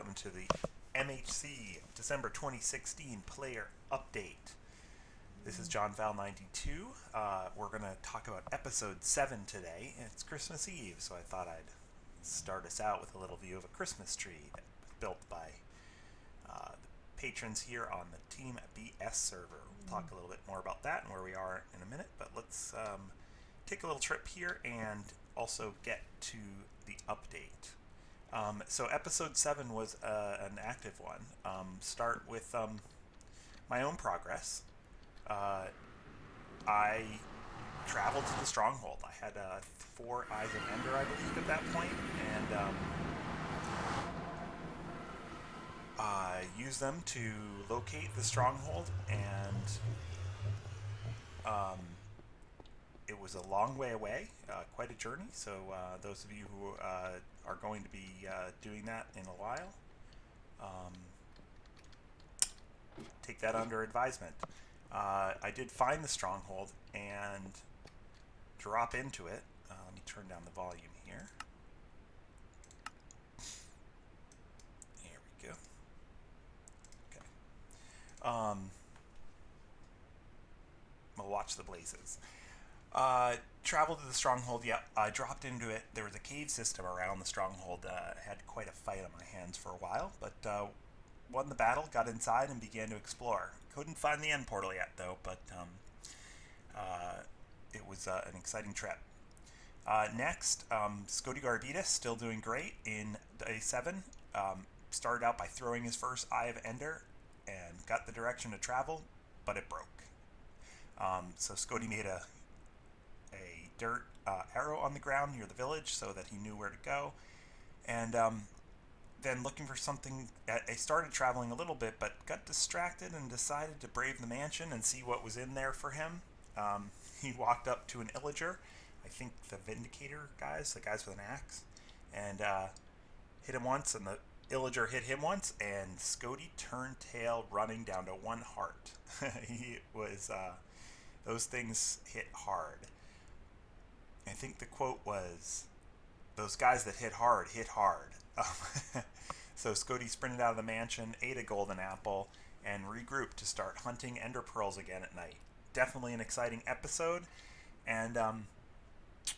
welcome to the MHC December 2016 player update. This is John Val 92. We're going to talk about episode 7 today. It's Christmas Eve, so I thought I'd start us out with a little view of a Christmas tree that was built by the patrons here on the Team BS server. We'll talk a little bit more about that and where we are in a minute, but let's take a little trip here and also get to the update. So episode 7 was an active one. Start with my own progress. I traveled to the stronghold. I had 4 Eyes of Ender, I believe, at that point, and used them to locate the stronghold, and it was a long way away, quite a journey, so those of you who are going to be doing that in a while, take that under advisement. I did find the stronghold and drop into it. Let me turn down the volume here. There we go. Okay. We'll watch the blazes. Traveled to the stronghold. Yeah, I dropped into it. There was a cave system around the stronghold. Had quite a fight on my hands for a while, but won the battle, got inside, and began to explore. Couldn't find the end portal yet, though, but it was an exciting trip. Next, Scotty Garbita, still doing great in day 7. Started out by throwing his first Eye of Ender and got the direction to travel, but it broke. So Scotty made a dirt arrow on the ground near the village so that he knew where to go, and then looking for something. I started traveling a little bit, but got distracted and decided to brave the mansion and see what was in there for him. He walked up to an illager, I think the Vindicator guys, the guys with an axe, and hit him once, and the illager hit him once, and Scotty turned tail running down to 1 heart. He was those things hit hard. I think the quote was, "Those guys that hit hard, hit hard." So Scotty sprinted out of the mansion, ate a golden apple, and regrouped to start hunting ender pearls again at night. Definitely an exciting episode, and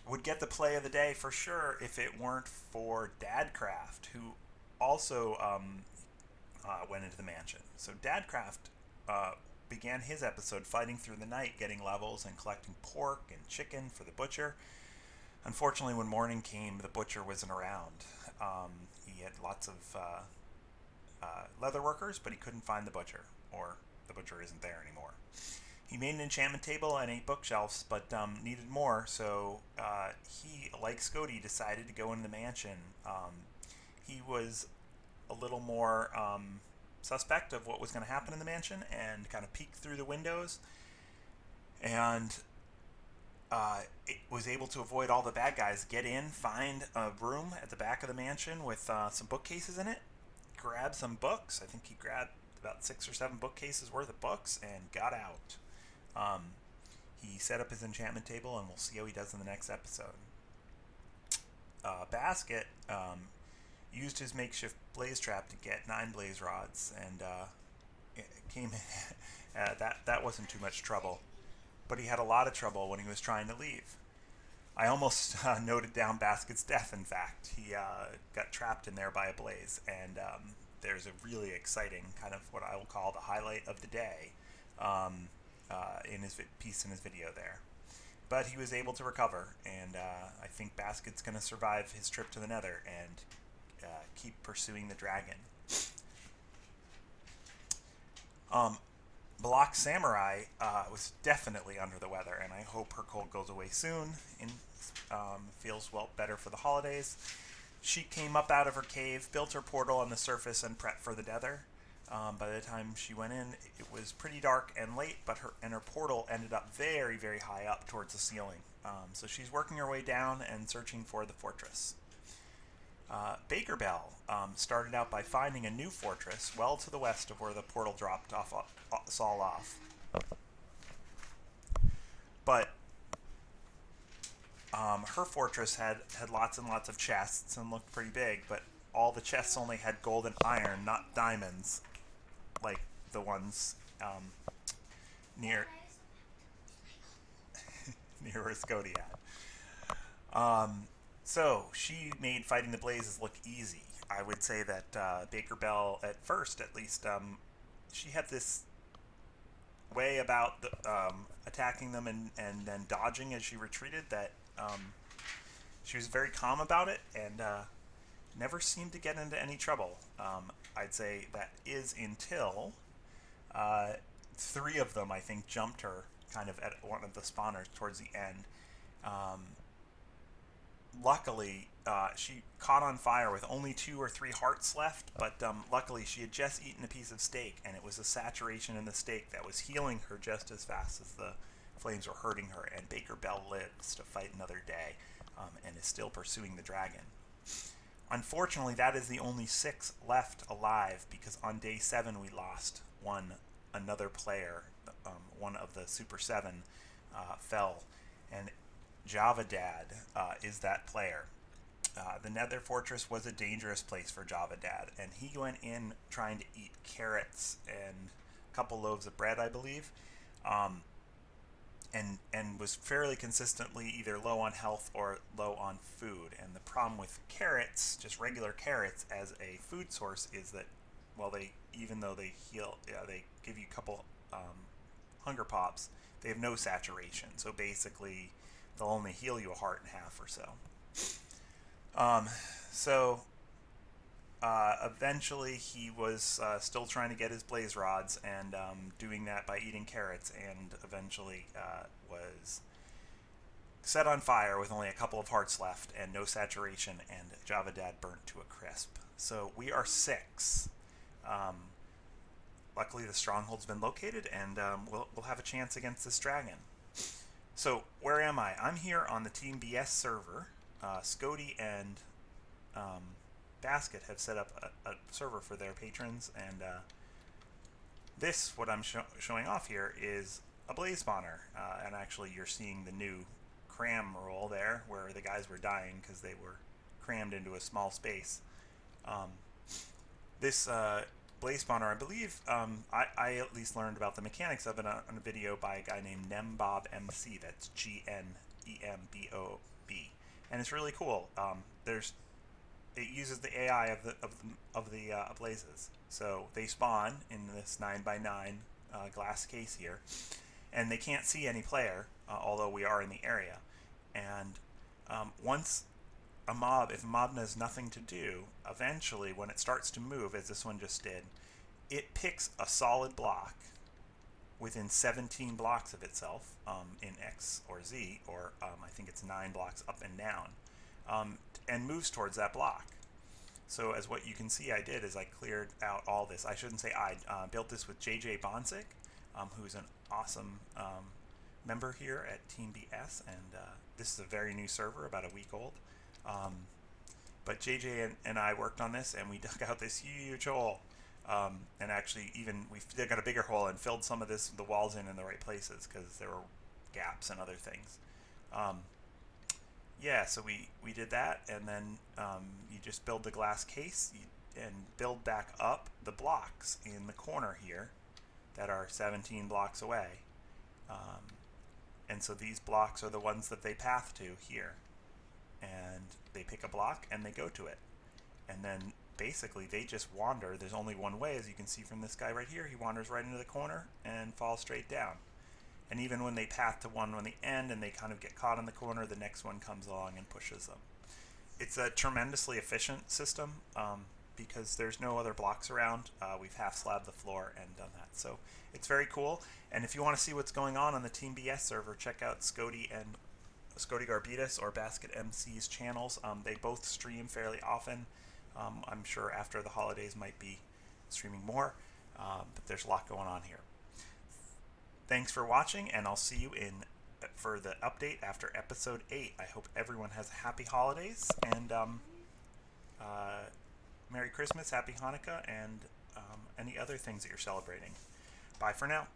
would get the play of the day for sure if it weren't for Dadcraft, who also went into the mansion. So Dadcraft began his episode fighting through the night, getting levels and collecting pork and chicken for the butcher. Unfortunately, when morning came, the butcher wasn't around. He had lots of leather workers, but he couldn't find the butcher, or the butcher isn't there anymore. He made an enchantment table and 8 bookshelves, but needed more, so he, like Scotty, decided to go into the mansion. He was a little more suspect of what was going to happen in the mansion and kind of peeked through the windows, and it was able to avoid all the bad guys, get in, find a room at the back of the mansion with some bookcases in it, grab some books. I think he grabbed about 6 or 7 bookcases worth of books and got out. He set up his enchantment table, and we'll see how he does in the next episode. Basket used his makeshift blaze trap to get 9 blaze rods, and it came that wasn't too much trouble. But he had a lot of trouble when he was trying to leave. I almost noted down Basket's death, in fact. He got trapped in there by a blaze, and there's a really exciting kind of what I will call the highlight of the day in his piece in his video there. But he was able to recover, and I think Basket's going to survive his trip to the Nether and keep pursuing the dragon. Block Samurai was definitely under the weather, and I hope her cold goes away soon and feels better for the holidays. She came up out of her cave, built her portal on the surface, and prepped for the Nether. By the time she went in, it was pretty dark and late, but her portal ended up very, very high up towards the ceiling. So she's working her way down and searching for the fortress. Baker Bell started out by finding a new fortress well to the west of where the portal dropped Saul off. But her fortress had lots and lots of chests and looked pretty big, but all the chests only had gold and iron, not diamonds, like the ones near near where Scody at. So she made fighting the blazes look easy. I would say that Baker Bell, at first at least, she had this way about attacking them and then dodging as she retreated that she was very calm about it and never seemed to get into any trouble. I'd say that is until three of them, I think, jumped her kind of at one of the spawners towards the end. Luckily, she caught on fire with only 2 or 3 hearts left, but luckily she had just eaten a piece of steak, and it was a saturation in the steak that was healing her just as fast as the flames were hurting her, and Baker Bell lives to fight another day and is still pursuing the dragon. Unfortunately, that is the only 6 left alive, because on day 7 we lost another player. One of the Super 7 fell, and Java Dad is that player. The Nether Fortress was a dangerous place for Java Dad, and he went in trying to eat carrots and a couple loaves of bread, I believe, and was fairly consistently either low on health or low on food. And the problem with carrots, just regular carrots as a food source, is that even though they heal, they give you a couple hunger pops, they have no saturation. So basically, they'll only heal you a heart and a half or so. Eventually he was still trying to get his blaze rods and doing that by eating carrots, and eventually was set on fire with only a couple of hearts left and no saturation, and Java Dad burnt to a crisp. So we are 6. Luckily the stronghold's been located, and we'll have a chance against this dragon. So where am I? I'm here on the Team BS server. Scody and Basket have set up a server for their patrons, and what I'm showing off here is a blaze spawner, and actually you're seeing the new cram roll there, where the guys were dying because they were crammed into a small space. This blaze spawner, I believe, I at least learned about the mechanics of it on a video by a guy named MC. That's GNEMBOB, and it's really cool. It uses the AI of the blazes, so they spawn in this 9x9 glass case here, and they can't see any player, although we are in the area. And once if a mob has nothing to do, eventually when it starts to move, as this one just did, it picks a solid block within 17 blocks of itself in X or Z, or I think it's 9 blocks up and down, and moves towards that block. So as what you can see I did is I cleared out all this. I shouldn't say I built this with JJ Bonsic, who's an awesome member here at Team BS, and this is a very new server, about a week old. But JJ and I worked on this, and we dug out this huge hole, and actually even we got a bigger hole and filled some of the walls in the right places because there were gaps and other things. Yeah, so we did that, and then you just build the glass case and build back up the blocks in the corner here that are 17 blocks away. And so these blocks are the ones that they path to here. And they pick a block and they go to it. And then basically they just wander. There's only one way, as you can see from this guy right here. He wanders right into the corner and falls straight down. And even when they path to one on the end and they kind of get caught in the corner, the next one comes along and pushes them. It's a tremendously efficient system because there's no other blocks around. We've half slabbed the floor and done that. So it's very cool. And if you want to see what's going on the Team BS server, check out Scody Garbitas or Basket MC's channels. They both stream fairly often. I'm sure after the holidays might be streaming more, but there's a lot going on here. Thanks for watching, and I'll see you for the update after episode 8. I hope everyone has happy holidays, and Merry Christmas, Happy Hanukkah, and any other things that you're celebrating. Bye for now.